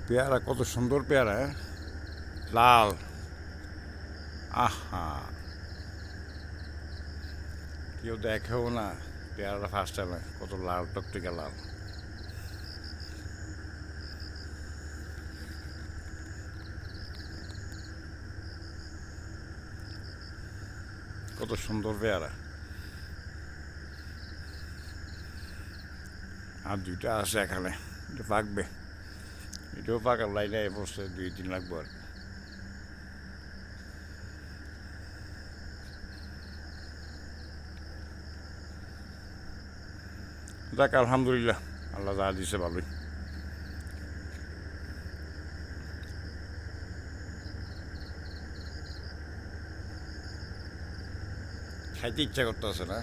পেয়ারা কত সুন্দর পেয়ারা, হ্যাঁ? লাল। আহা, কেউ দেখেও না পেয়ারাটা ফার্স্ট টাইমে কত লাল, টকটকে লাল। কত সুন্দর পেয়ারা। আর দুইটা আছে এখানে, এটা পাকবে। এটাও পাকার লাইনে বসে 2-3 লাগবে আর কি। যাক, আলহামদুলিল্লাহ, আল্লাহ যা দিছে ভালোই। খাইতে ইচ্ছা করতেছে না।